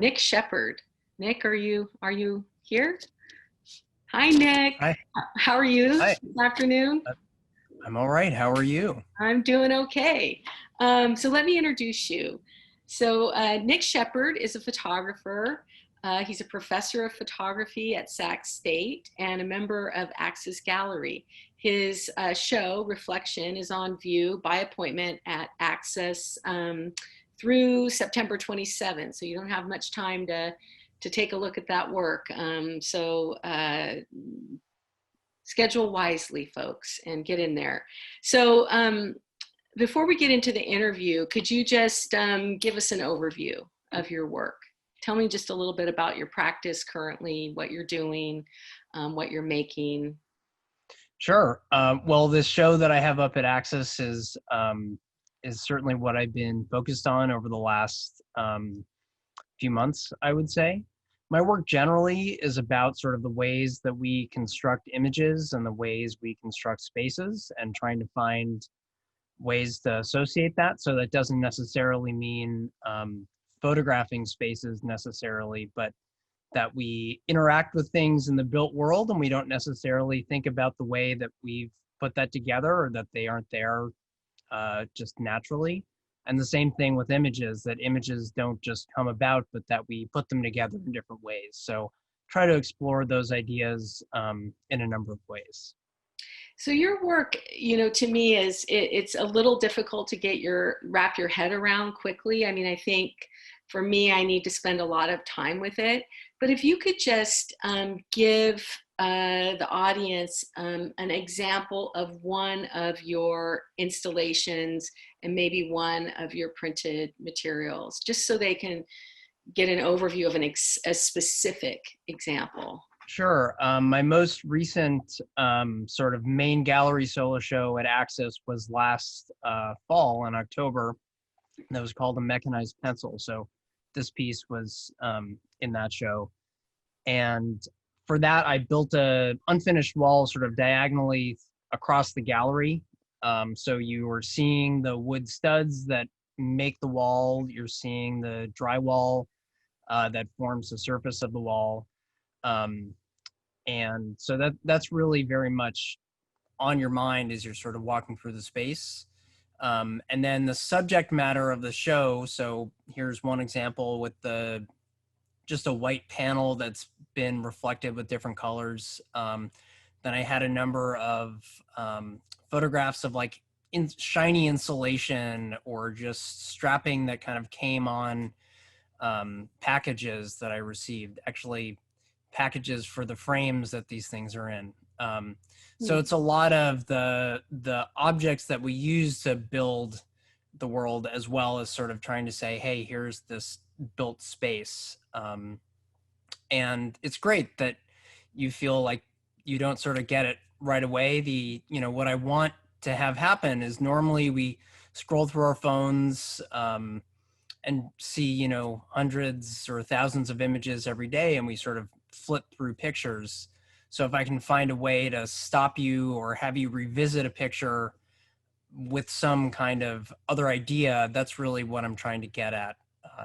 Nick Shepard. Nick, are you here? Hi, Nick. Hi. How are you Hi. this afternoon? Uh, I'm all right. How are you? I'm doing okay. So let me introduce you. Nick Shepard is a photographer. He's a professor of photography at Sac State and a member of Axis Gallery. His show, Reflection, is on view by appointment at Axis through September 27th. So you don't have much time to take a look at that work. Schedule wisely, folks, and get in there. So before we get into the interview, could you just give us an overview of your work? Tell me just a little bit about your practice currently, what you're doing, what you're making. Sure. Well, this show that I have up at Axis is certainly what I've been focused on over the last few months, I would say. My work generally is about sort of the ways that we construct images and the ways we construct spaces and trying to find ways to associate that. So that doesn't necessarily mean photographing spaces necessarily, but that we interact with things in the built world and we don't necessarily think about the way that we've put that together or that they aren't there just naturally. And the same thing with images, that images don't just come about, but that we put them together in different ways. So try to explore those ideas in a number of ways. So your work, to me it's a little difficult to wrap your head around quickly. I mean, I think for me, I need to spend a lot of time with it. But if you could just give the audience an example of one of your installations and maybe one of your printed materials, just so they can get an overview of a specific example. Sure. My most recent sort of main gallery solo show at Axis was last fall in October. That was called A Mechanized Pencil. So this piece was in that show. And for that, I built a unfinished wall sort of diagonally across the gallery. So you were seeing the wood studs that make the wall. You're seeing the drywall that forms the surface of the wall. And so that's really very much on your mind as you're sort of walking through the space. And then the subject matter of the show. So here's one example with just a white panel that's been reflected with different colors. Then I had a number of photographs of like shiny insulation or just strapping that kind of came on packages that I received. Actually, packages for the frames that these things are in. So it's a lot of the objects that we use to build the world, as well as sort of trying to say, hey, here's this built space. And it's great that you feel like you don't sort of get it right away. What I want to have happen is normally we scroll through our phones and see, hundreds or thousands of images every day, and we sort of flip through pictures. So if I can find a way to stop you or have you revisit a picture with some kind of other idea, that's really what I'm trying to get at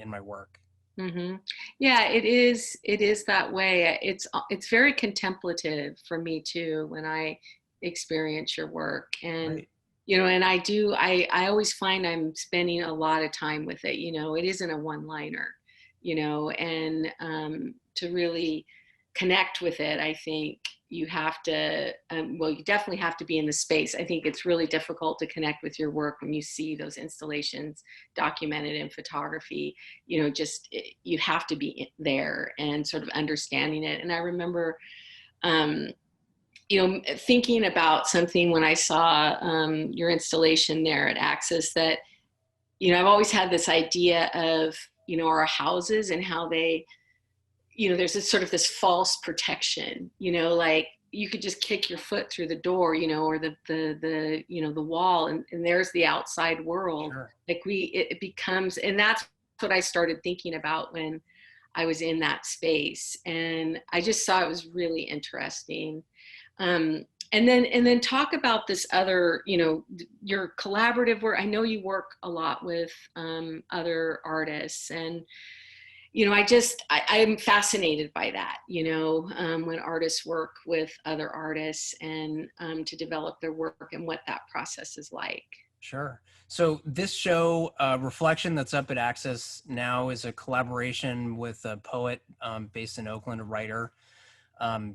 in my work. Mm-hmm. Yeah, it is. It is that way. It's very contemplative for me too when I experience your work, and Right. and I always find I'm spending a lot of time with it. It isn't a one-liner, and to really connect with it, I think you have to, you definitely have to be in the space. I think it's really difficult to connect with your work when you see those installations documented in photography. You have to be there and sort of understanding it. And I remember, thinking about something when I saw your installation there at Axis that, I've always had this idea of, our houses and how they, there's this sort of this false protection, like you could just kick your foot through the door, or the wall, and there's the outside world. Sure. Like it becomes, and that's what I started thinking about when I was in that space. And I just saw it was really interesting. And then talk about this other, your collaborative work. I know you work a lot with other artists, and I'm fascinated by that, when artists work with other artists and to develop their work and what that process is like. Sure. So this show, Reflection, that's up at Access now, is a collaboration with a poet based in Oakland, a writer,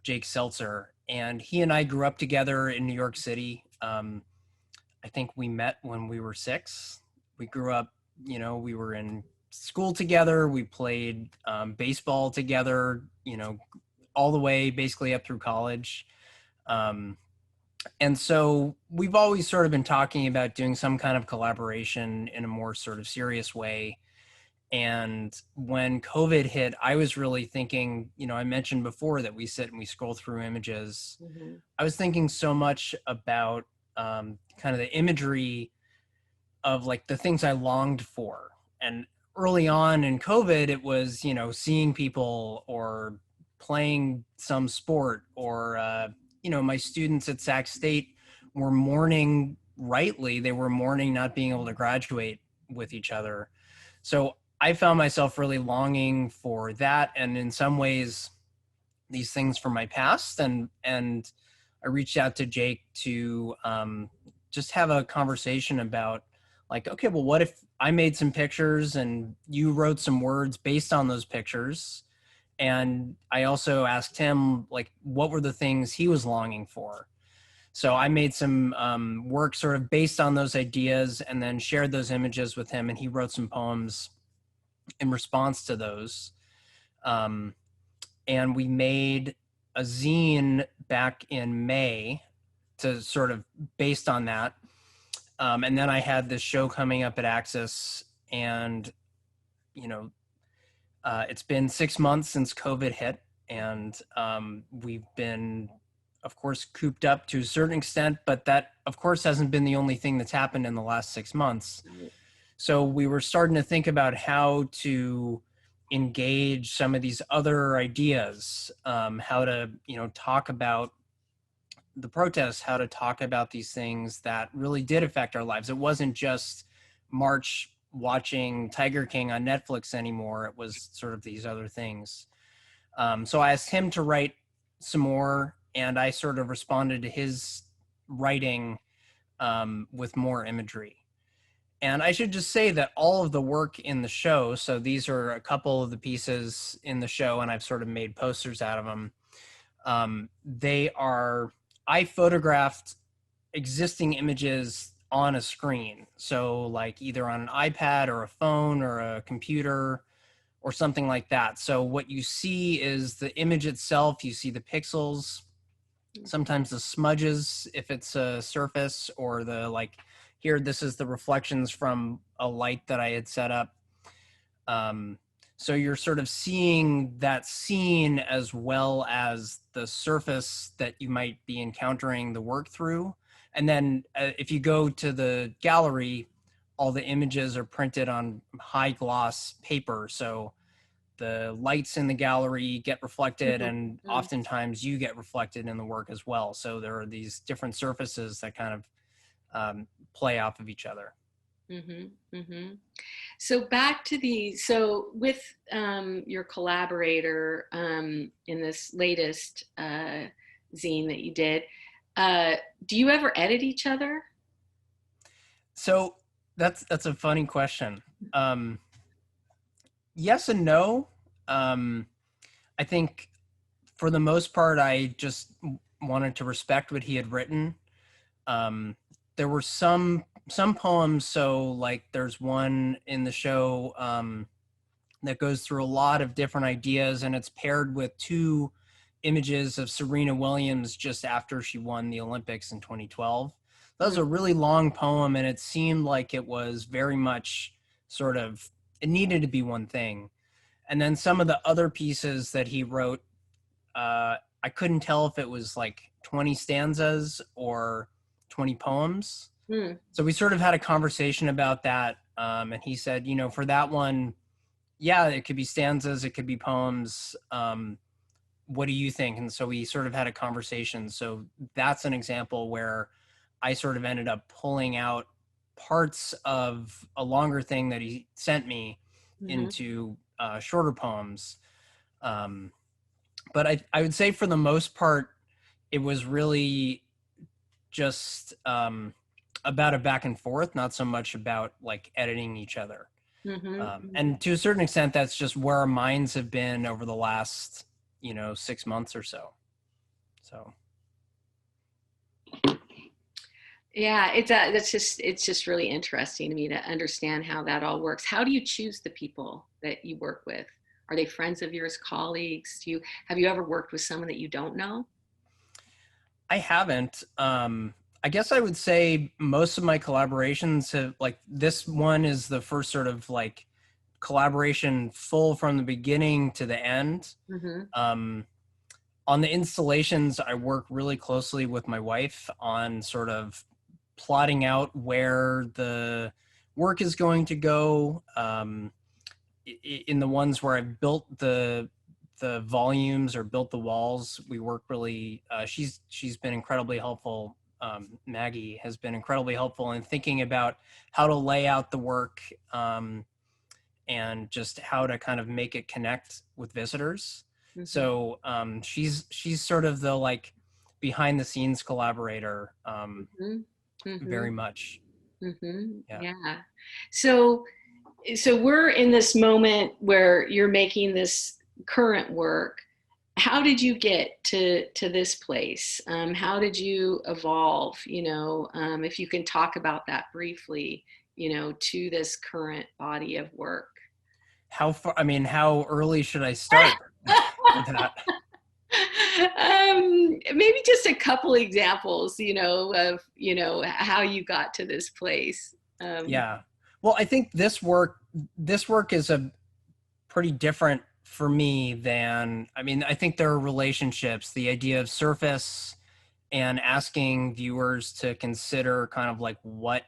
Jake Seltzer. And he and I grew up together in New York City. I think we met when we were 6. We grew up, we were in school together. We played baseball together, all the way basically up through college. And so we've always sort of been talking about doing some kind of collaboration in a more sort of serious way. And when COVID hit, I was really thinking, I mentioned before that we sit and we scroll through images. Mm-hmm. I was thinking so much about kind of the imagery of like the things I longed for. And early on in COVID, it was, seeing people or playing some sport or, my students at Sac State were mourning, rightly, they were mourning not being able to graduate with each other. So I found myself really longing for that. And in some ways, these things from my past. And I reached out to Jake to just have a conversation about like, okay, well, what if I made some pictures and you wrote some words based on those pictures? And I also asked him, like, what were the things he was longing for? So I made some work sort of based on those ideas and then shared those images with him. And he wrote some poems in response to those. And we made a zine back in May to sort of based on that. And then I had this show coming up at Access, and it's been 6 months since COVID hit, and we've been, of course, cooped up to a certain extent, but that, of course, hasn't been the only thing that's happened in the last 6 months. So we were starting to think about how to engage some of these other ideas, how to, talk about the protests, how to talk about these things that really did affect our lives. It wasn't just March watching Tiger King on Netflix anymore. It was sort of these other things. So I asked him to write some more, and I sort of responded to his writing with more imagery. And I should just say that all of the work in the show, so these are a couple of the pieces in the show, and I've sort of made posters out of them. I photographed existing images on a screen. So like either on an iPad or a phone or a computer or something like that. So what you see is the image itself. You see the pixels, sometimes the smudges if it's a surface, or the like here, this is the reflections from a light that I had set up. So you're sort of seeing that scene as well as the surface that you might be encountering the work through. And then if you go to the gallery, all the images are printed on high gloss paper. So the lights in the gallery get reflected, and oftentimes you get reflected in the work as well. So there are these different surfaces that kind of play off of each other. Mm-hmm, mm-hmm. So back to with your collaborator in this latest zine that you did, do you ever edit each other? So that's a funny question. Yes and no. I think for the most part, I just wanted to respect what he had written. There were some poems, so like there's one in the show that goes through a lot of different ideas, and it's paired with 2 images of Serena Williams just after she won the Olympics in 2012. That was a really long poem, and it seemed like it was very much sort of, it needed to be one thing. And then some of the other pieces that he wrote, I couldn't tell if it was like 20 stanzas or 20 poems. So we sort of had a conversation about that. And he said, for that one, yeah, it could be stanzas, it could be poems. What do you think? And so we sort of had a conversation. So that's an example where I sort of ended up pulling out parts of a longer thing that he sent me into shorter poems. But I would say for the most part, it was really just about a back and forth, not so much about like editing each other. And to a certain extent, that's just where our minds have been over the last, 6 months or so. So. Yeah, it's just really interesting to me to understand how that all works. How do you choose the people that you work with? Are they friends of yours, colleagues? Have you ever worked with someone that you don't know? I haven't. I guess I would say most of my collaborations have, like, this one is the first sort of like collaboration full from the beginning to the end. Mm-hmm. On the installations, I work really closely with my wife on sort of plotting out where the work is going to go. In the ones where I've built the volumes or built the walls, we work really. She's been incredibly helpful. Maggie has been incredibly helpful in thinking about how to lay out the work and just how to kind of make it connect with visitors. Mm-hmm. So she's sort of the like behind the scenes collaborator, very much. Yeah. So we're in this moment where you're making this current work. How did you get to this place? How did you evolve? If you can talk about that briefly, to this current body of work. How far? I mean, how early should I start with that? Maybe just a couple examples, of how you got to this place. Yeah. Well, I think this work is a pretty different for me than, I mean, I think there are relationships, the idea of surface and asking viewers to consider kind of like what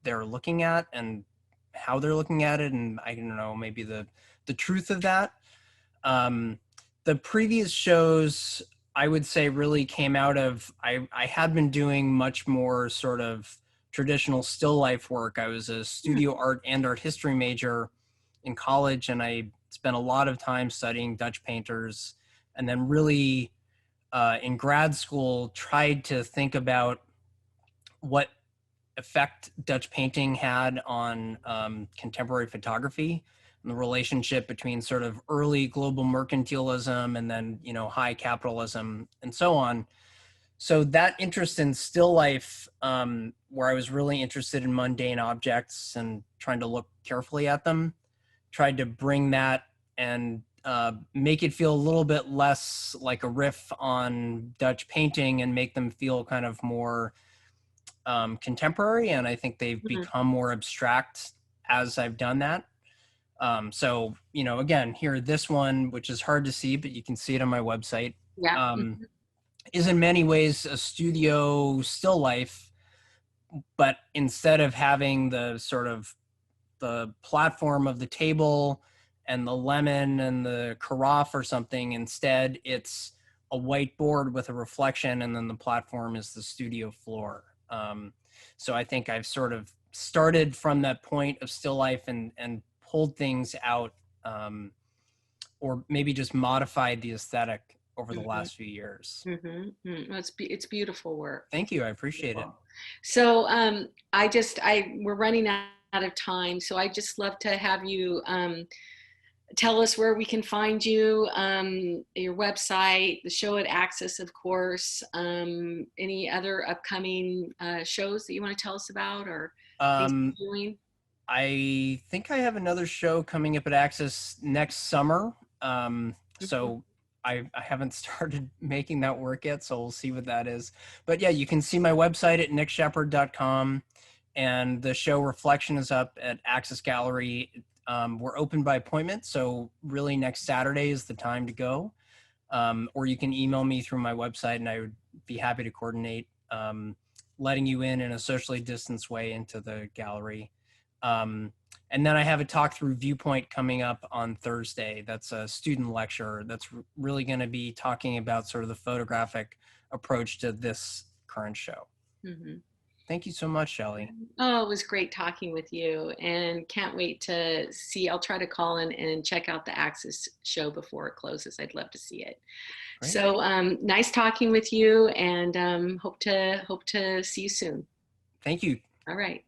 they're looking at and how they're looking at it. And I don't know, maybe the truth of that. The previous shows, I would say, really came out of, I had been doing much more sort of traditional still life work. I was a studio art and art history major in college, and I spent a lot of time studying Dutch painters, and then really in grad school tried to think about what effect Dutch painting had on contemporary photography and the relationship between sort of early global mercantilism and then, high capitalism and so on. So that interest in still life, where I was really interested in mundane objects and trying to look carefully at them, tried to bring that and make it feel a little bit less like a riff on Dutch painting and make them feel kind of more contemporary. And I think they've become more abstract as I've done that. So, again, here, this one, which is hard to see, but you can see it on my website, is in many ways a studio still life, but instead of having the sort of the platform of the table and the lemon and the carafe or something, instead it's a whiteboard with a reflection, and then the platform is the studio floor. So I think I've sort of started from that point of still life and pulled things out, or maybe just modified the aesthetic over the last few years. Well, it's beautiful work. Thank you. I appreciate it. So we're running out of time. So I just love to have you tell us where we can find you, your website, the show at Access, of course, any other upcoming shows that you want to tell us about or things you're doing? I think I have another show coming up at Access next summer. So I haven't started making that work yet, so we'll see what that is. But yeah, you can see my website at nickshepard.com, and the show Reflection is up at Access Gallery. We're open by appointment, so really next Saturday is the time to go. Or you can email me through my website, and I would be happy to coordinate letting you in a socially distanced way into the gallery. And then I have a talk through Viewpoint coming up on Thursday. That's a student lecture that's really going to be talking about sort of the photographic approach to this current show. Thank you so much, Shelley. Oh, it was great talking with you, and can't wait to see. I'll try to call in and check out the Axis show before it closes. I'd love to see it. Great. So nice talking with you, and hope to see you soon. Thank you. All right.